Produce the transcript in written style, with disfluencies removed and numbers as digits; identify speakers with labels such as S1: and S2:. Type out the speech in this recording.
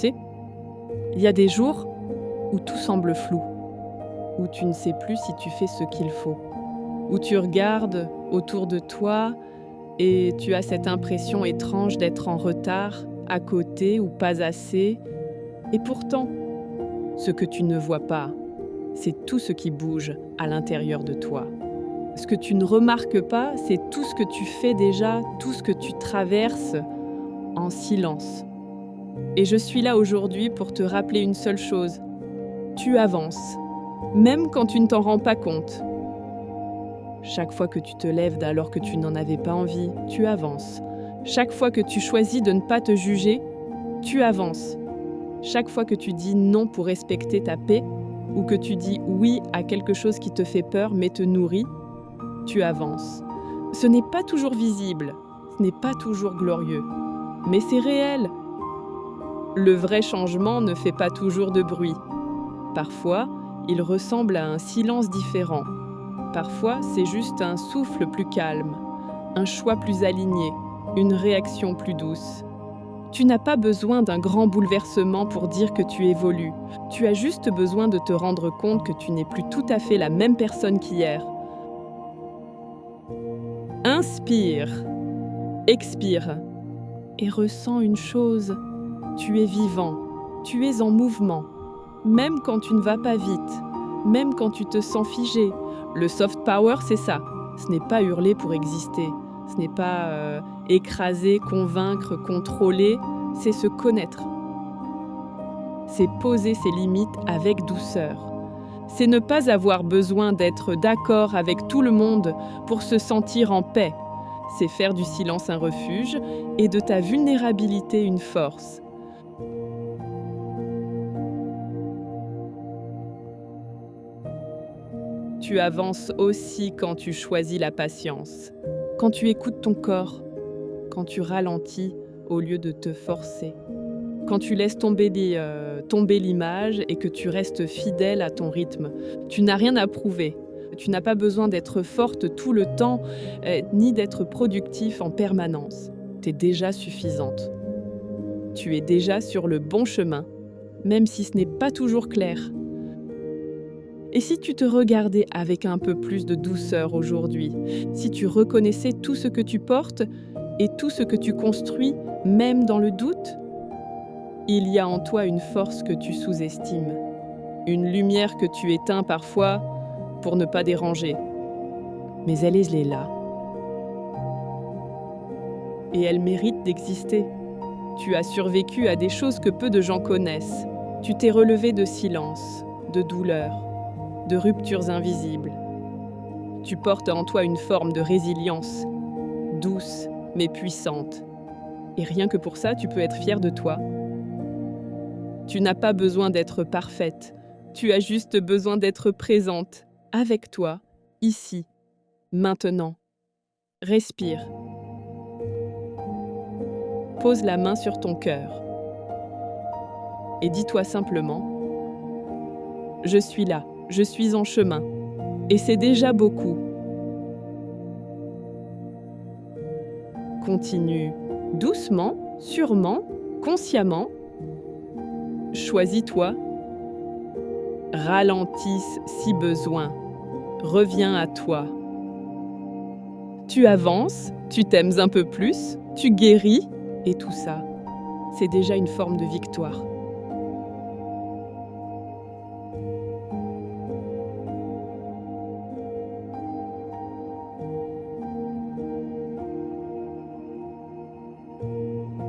S1: sais, il y a des jours où tout semble flou, où tu ne sais plus si tu fais ce qu'il faut, où tu regardes autour de toi et tu as cette impression étrange d'être en retard, à côté ou pas assez. Et pourtant, ce que tu ne vois pas, c'est tout ce qui bouge à l'intérieur de toi. Ce que tu ne remarques pas, c'est tout ce que tu fais déjà, tout ce que tu traverses en silence. Et je suis là aujourd'hui pour te rappeler une seule chose. Tu avances, même quand tu ne t'en rends pas compte. Chaque fois que tu te lèves alors que tu n'en avais pas envie, tu avances. Chaque fois que tu choisis de ne pas te juger, tu avances. Chaque fois que tu dis non pour respecter ta paix, ou que tu dis oui à quelque chose qui te fait peur mais te nourrit, tu avances. Ce n'est pas toujours visible, ce n'est pas toujours glorieux, mais c'est réel. Le vrai changement ne fait pas toujours de bruit. Parfois, il ressemble à un silence différent. Parfois, c'est juste un souffle plus calme, un choix plus aligné, une réaction plus douce. Tu n'as pas besoin d'un grand bouleversement pour dire que tu évolues. Tu as juste besoin de te rendre compte que tu n'es plus tout à fait la même personne qu'hier. Inspire, expire et ressens une chose. Tu es vivant, tu es en mouvement. Même quand tu ne vas pas vite, même quand tu te sens figé. Le soft power, c'est ça. Ce n'est pas hurler pour exister. Ce n'est pas écraser, convaincre, contrôler. C'est se connaître. C'est poser ses limites avec douceur. C'est ne pas avoir besoin d'être d'accord avec tout le monde pour se sentir en paix. C'est faire du silence un refuge et de ta vulnérabilité une force. Tu avances aussi quand tu choisis la patience, quand tu écoutes ton corps, quand tu ralentis au lieu de te forcer, quand tu laisses tomber l'image et que tu restes fidèle à ton rythme. Tu n'as rien à prouver. Tu n'as pas besoin d'être forte tout le temps, ni d'être productif en permanence. Tu es déjà suffisante. Tu es déjà sur le bon chemin, même si ce n'est pas toujours clair. Et si tu te regardais avec un peu plus de douceur aujourd'hui, si tu reconnaissais tout ce que tu portes et tout ce que tu construis, même dans le doute, il y a en toi une force que tu sous-estimes, une lumière que tu éteins parfois pour ne pas déranger. Mais elle est là. Et elle mérite d'exister. Tu as survécu à des choses que peu de gens connaissent. Tu t'es relevé de silence, de douleur, de ruptures invisibles. Tu portes en toi une forme de résilience, douce mais puissante. Et rien que pour ça, tu peux être fière de toi. Tu n'as pas besoin d'être parfaite, tu as juste besoin d'être présente, avec toi, ici, maintenant. Respire. Pose la main sur ton cœur. Et dis-toi simplement, je suis là, je suis en chemin. Et c'est déjà beaucoup. Continue doucement, sûrement, consciemment. Choisis-toi. Ralentisse si besoin. Reviens à toi. Tu avances, tu t'aimes un peu plus, tu guéris, et tout ça, c'est déjà une forme de victoire.